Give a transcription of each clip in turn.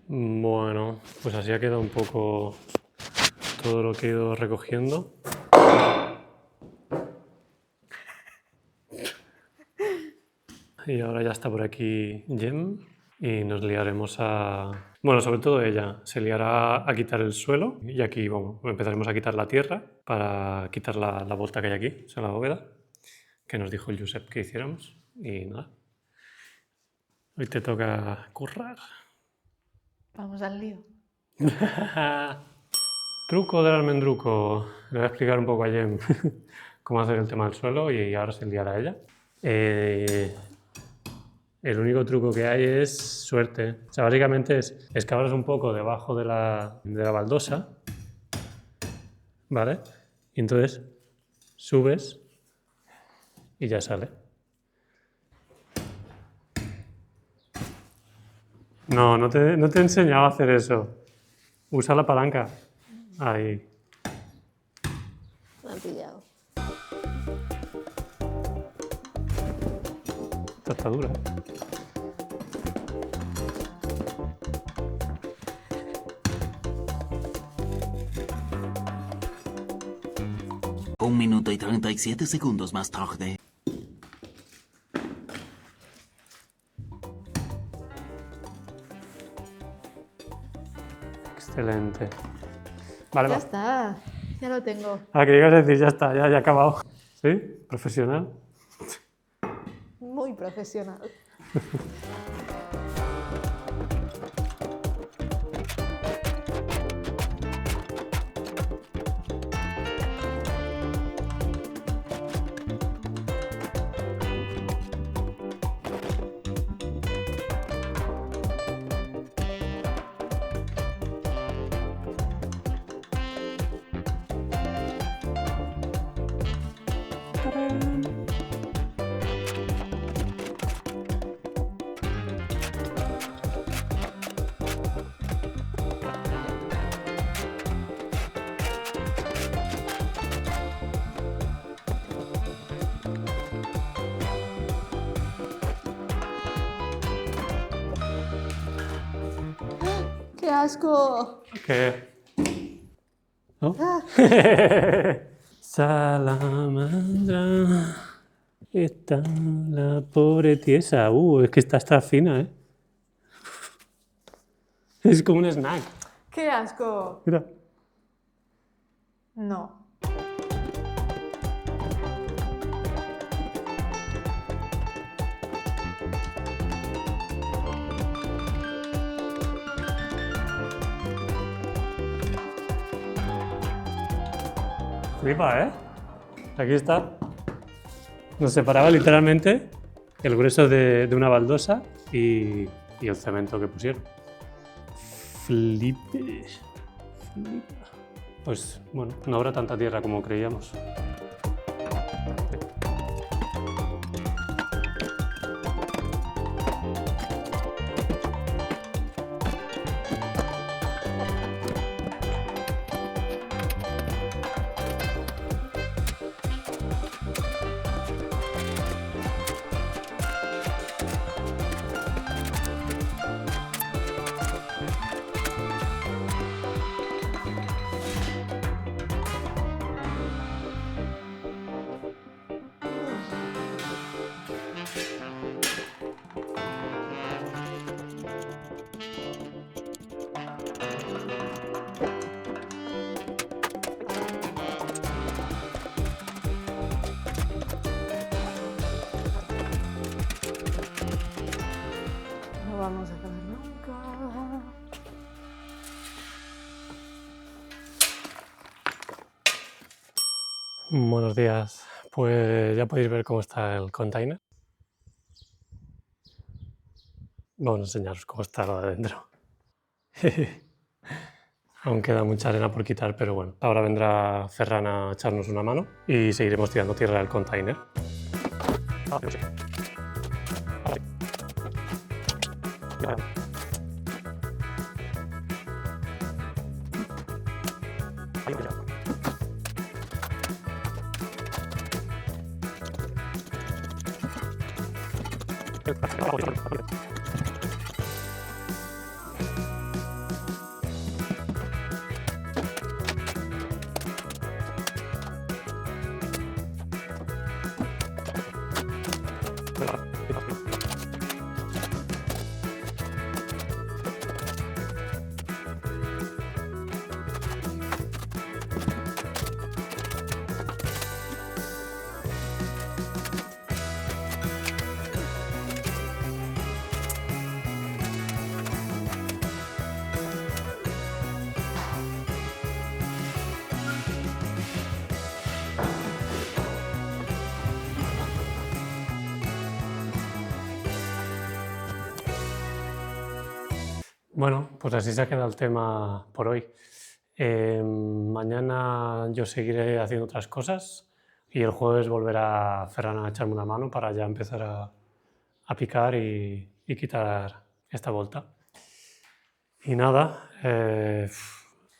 Bueno, pues así ha quedado un poco todo lo que he ido recogiendo. Y ahora ya está por aquí Jem y nos liaremos a... Bueno, sobre todo ella se liará a quitar el suelo y aquí empezaremos a quitar la tierra para quitar la volta que hay aquí, o sea, la bóveda, que nos dijo el Josep que hiciéramos. Y nada, hoy te toca currar. Vamos al lío. Truco del almendruco. Le voy a explicar un poco a Jem cómo hacer el tema del suelo y ahora se liará ella. El único truco que hay es suerte. O sea, básicamente es excavar un poco debajo de la baldosa, ¿vale? Y entonces subes y ya sale. No te he enseñado a hacer eso. Usa la palanca. Ahí. Me han pillado. Esta está dura. 1 minuto y 37 segundos más tarde. Excelente. Vale, Ya va. está, ya lo tengo. Que ibas a decir, ya está, ya he acabado. ¿Sí? ¿Profesional? Muy profesional. ¡Qué asco! ¿Qué? ¿No? Salamandra. Está la pobre tiesa. Es que está fina, ¿eh? Es como un snack. ¡Qué asco! Mira. No. Flipa, ¿eh? Aquí está. Nos separaba literalmente el grueso de una baldosa y el cemento que pusieron. Flipe. Flipa. Pues bueno, no habrá tanta tierra como creíamos. No vamos a acabar nunca. Buenos días. Pues ya podéis ver cómo está el container. Vamos a enseñaros cómo está lo de dentro. Aún queda mucha arena por quitar, pero bueno. Ahora vendrá Ferran a echarnos una mano y seguiremos tirando tierra del container. Bueno, pues así se ha quedado el tema por hoy. Mañana yo seguiré haciendo otras cosas y el jueves volverá Ferran a echarme una mano para ya empezar a picar y quitar esta vuelta. Y nada,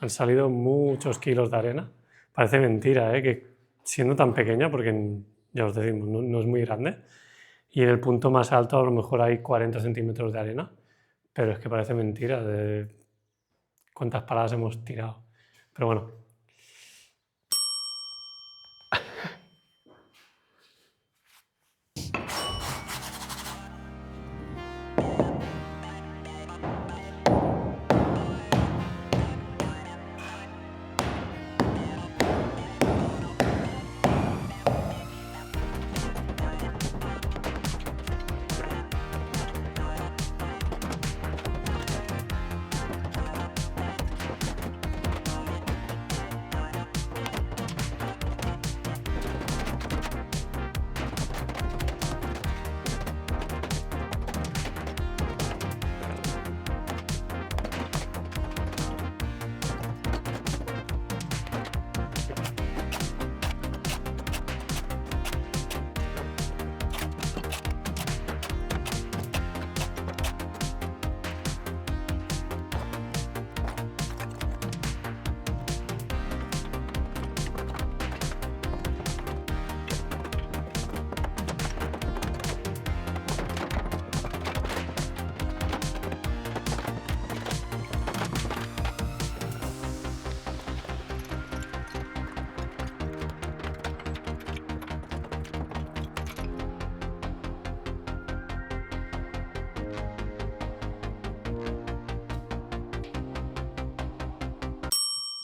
han salido muchos kilos de arena. Parece mentira, que siendo tan pequeña, porque ya os decimos, no es muy grande, y en el punto más alto a lo mejor hay 40 centímetros de arena, pero es que parece mentira de cuántas paradas hemos tirado. Pero bueno.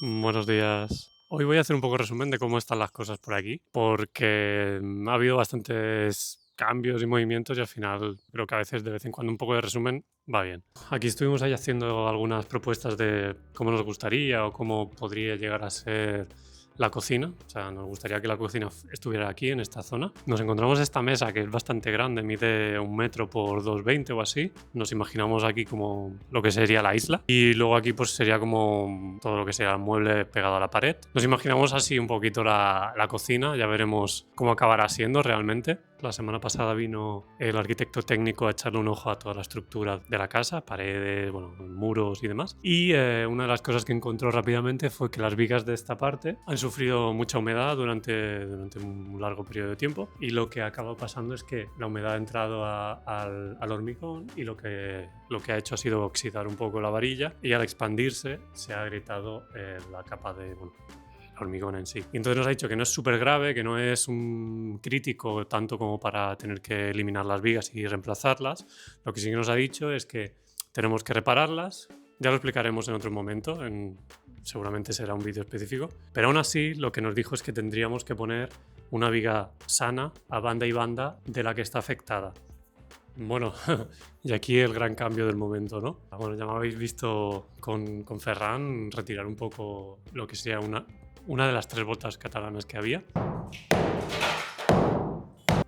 Buenos días. Hoy voy a hacer un poco resumen de cómo están las cosas por aquí, porque ha habido bastantes cambios y movimientos y al final creo que a veces de vez en cuando un poco de resumen va bien. Aquí estuvimos ahí haciendo algunas propuestas de cómo nos gustaría o cómo podría llegar a ser la cocina. O sea, nos gustaría que la cocina estuviera aquí, en esta zona. Nos encontramos esta mesa que es bastante grande, mide 1 metro por 2,20 o así. Nos imaginamos aquí como lo que sería la isla. Y luego aquí pues sería como todo lo que sea el mueble pegado a la pared. Nos imaginamos así un poquito la cocina, ya veremos cómo acabará siendo realmente. La semana pasada vino el arquitecto técnico a echarle un ojo a toda la estructura de la casa, paredes, bueno, muros y demás. Y una de las cosas que encontró rápidamente fue que las vigas de esta parte han sufrido mucha humedad durante un largo periodo de tiempo, y lo que acaba pasando es que la humedad ha entrado al hormigón y lo que ha hecho ha sido oxidar un poco la varilla, y al expandirse se ha agrietado la capa de hormigón en sí. Y entonces nos ha dicho que no es súper grave, que no es un crítico tanto como para tener que eliminar las vigas y reemplazarlas. Lo que sí que nos ha dicho es que tenemos que repararlas. Ya lo explicaremos en otro momento, seguramente será un vídeo específico. Pero aún así lo que nos dijo es que tendríamos que poner una viga sana a banda y banda de la que está afectada. Bueno, y aquí el gran cambio del momento, ¿no? Bueno, ya me habéis visto con Ferran retirar un poco lo que sea una de las 3 botas catalanas que había.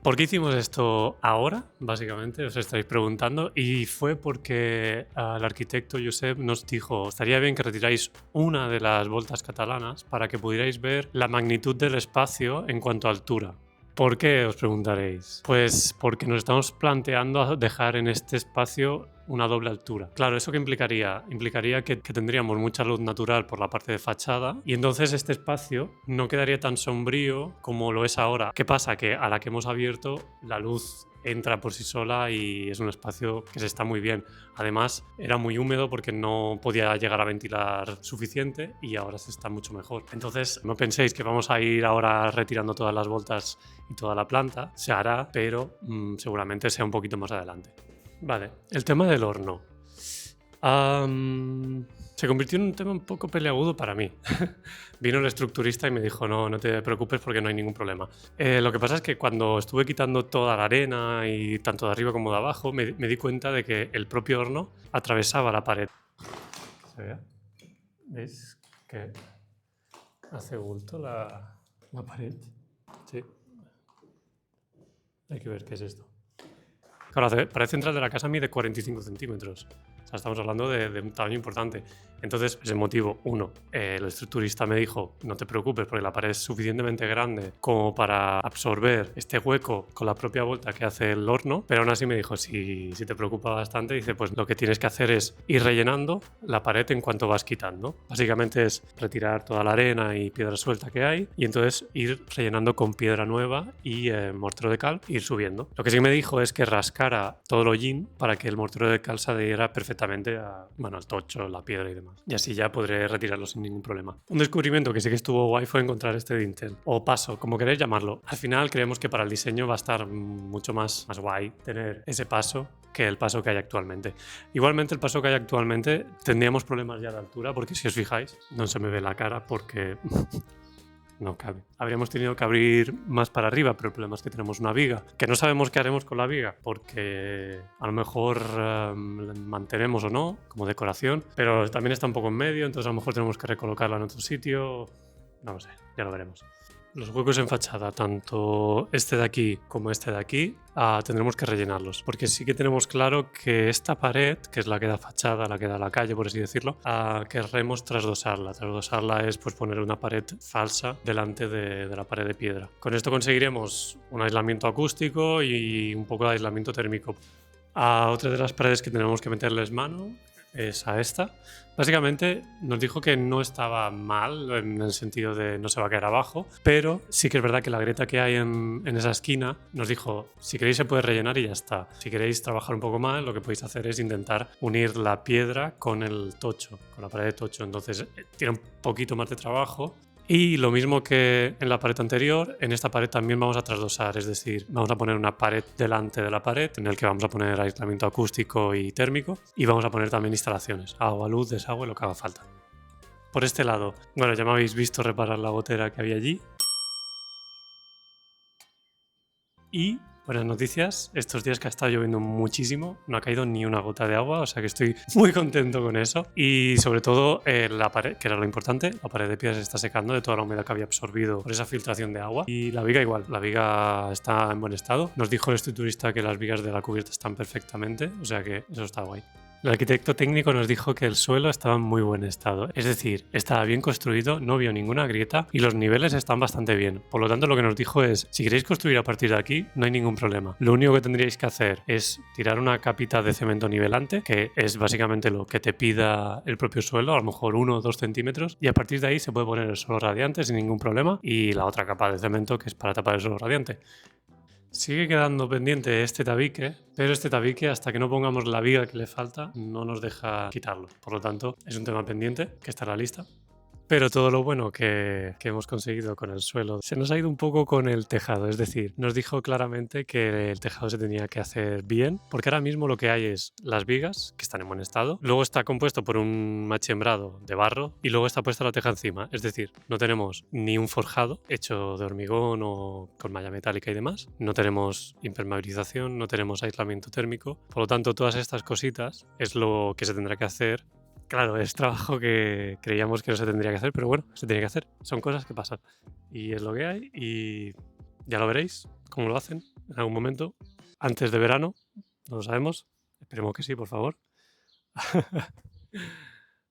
¿Por qué hicimos esto ahora? Básicamente, os estaréis preguntando. Y fue porque el arquitecto Josep nos dijo: estaría bien que retiráis una de las voltas catalanas para que pudierais ver la magnitud del espacio en cuanto a altura. ¿Por qué, os preguntaréis? Pues porque nos estamos planteando dejar en este espacio una doble altura. Claro, ¿eso qué implicaría? Implicaría que tendríamos mucha luz natural por la parte de fachada, y entonces este espacio no quedaría tan sombrío como lo es ahora. ¿Qué pasa? Que a la que hemos abierto, la luz entra por sí sola y es un espacio que se está muy bien. Además, era muy húmedo porque no podía llegar a ventilar suficiente, y ahora se está mucho mejor. Entonces, no penséis que vamos a ir ahora retirando todas las voltas y toda la planta. Se hará, pero seguramente sea un poquito más adelante. Vale, el tema del horno. Se convirtió en un tema un poco peleagudo para mí. Vino el estructurista y me dijo: no te preocupes porque no hay ningún problema. Lo que pasa es que cuando estuve quitando toda la arena, y tanto de arriba como de abajo, me di cuenta de que el propio horno atravesaba la pared. ¿Se ve? ¿Veis que hace bulto la pared? Sí. Hay que ver qué es esto. Claro, la pared central de la casa mide 45 centímetros. sea, estamos hablando de un tamaño importante. Entonces, ese motivo, uno, el estructurista me dijo, no te preocupes porque la pared es suficientemente grande como para absorber este hueco con la propia vuelta que hace el horno, pero aún así me dijo, si te preocupa bastante, dice, pues lo que tienes que hacer es ir rellenando la pared en cuanto vas quitando. Básicamente es retirar toda la arena y piedra suelta que hay y entonces ir rellenando con piedra nueva y mortero de cal, ir subiendo. Lo que sí me dijo es que rascara todo el hollín para que el mortero de cal se adhiera perfectamente al tocho, la piedra y demás. Y así ya podré retirarlo sin ningún problema. Un descubrimiento que sí que estuvo guay fue encontrar este dintel, o paso, como queréis llamarlo. Al final creemos que para el diseño va a estar mucho más guay tener ese paso que el paso que hay actualmente. Igualmente el paso que hay actualmente tendríamos problemas ya de altura, porque si os fijáis, no se me ve la cara porque... no cabe. Habríamos tenido que abrir más para arriba, pero el problema es que tenemos una viga, que no sabemos qué haremos con la viga, porque a lo mejor la mantenemos o no, como decoración, pero también está un poco en medio, entonces a lo mejor tenemos que recolocarla en otro sitio, no lo sé, ya lo veremos. Los huecos en fachada, tanto este de aquí como este de aquí, tendremos que rellenarlos, porque sí que tenemos claro que esta pared, que es la que da fachada, la que da a la calle, por así decirlo, querremos trasdosarla. Trasdosarla es pues poner una pared falsa delante de la pared de piedra. Con esto conseguiremos un aislamiento acústico y un poco de aislamiento térmico. Otra de las paredes que tenemos que meterles mano es a esta. Básicamente nos dijo que no estaba mal en el sentido de no se va a caer abajo, pero sí que es verdad que la grieta que hay en esa esquina nos dijo, si queréis se puede rellenar y ya está. Si queréis trabajar un poco más, lo que podéis hacer es intentar unir la piedra con el tocho, con la pared de tocho. Entonces tiene un poquito más de trabajo. Y lo mismo que en la pared anterior, en esta pared también vamos a trasdosar, es decir, vamos a poner una pared delante de la pared en el que vamos a poner aislamiento acústico y térmico y vamos a poner también instalaciones, agua, luz, desagüe, lo que haga falta. Por este lado, bueno, ya me habéis visto reparar la gotera que había allí. Y buenas noticias, estos días que ha estado lloviendo muchísimo, no ha caído ni una gota de agua, o sea que estoy muy contento con eso. Y sobre todo la pared, que era lo importante, la pared de piedra se está secando de toda la humedad que había absorbido por esa filtración de agua. Y la viga igual, la viga está en buen estado. Nos dijo el estructurista que las vigas de la cubierta están perfectamente, o sea que eso está guay. El arquitecto técnico nos dijo que el suelo estaba en muy buen estado, es decir, estaba bien construido, no vio ninguna grieta y los niveles están bastante bien. Por lo tanto, lo que nos dijo es, si queréis construir a partir de aquí, no hay ningún problema. Lo único que tendríais que hacer es tirar una capita de cemento nivelante, que es básicamente lo que te pida el propio suelo, a lo mejor 1 o 2 centímetros, y a partir de ahí se puede poner el suelo radiante sin ningún problema y la otra capa de cemento que es para tapar el suelo radiante. Sigue quedando pendiente este tabique, pero este tabique, hasta que no pongamos la viga que le falta, no nos deja quitarlo. Por lo tanto, es un tema pendiente que está en la lista. Pero todo lo bueno que hemos conseguido con el suelo se nos ha ido un poco con el tejado. Es decir, nos dijo claramente que el tejado se tenía que hacer bien, porque ahora mismo lo que hay es las vigas, que están en buen estado, luego está compuesto por un machembrado de barro y luego está puesta la teja encima. Es decir, no tenemos ni un forjado hecho de hormigón o con malla metálica y demás, no tenemos impermeabilización, no tenemos aislamiento térmico. Por lo tanto, todas estas cositas es lo que se tendrá que hacer. Claro, es trabajo que creíamos que no se tendría que hacer, pero bueno, se tiene que hacer. Son cosas que pasan. Y es lo que hay y ya lo veréis cómo lo hacen en algún momento. Antes de verano, no lo sabemos. Esperemos que sí, por favor.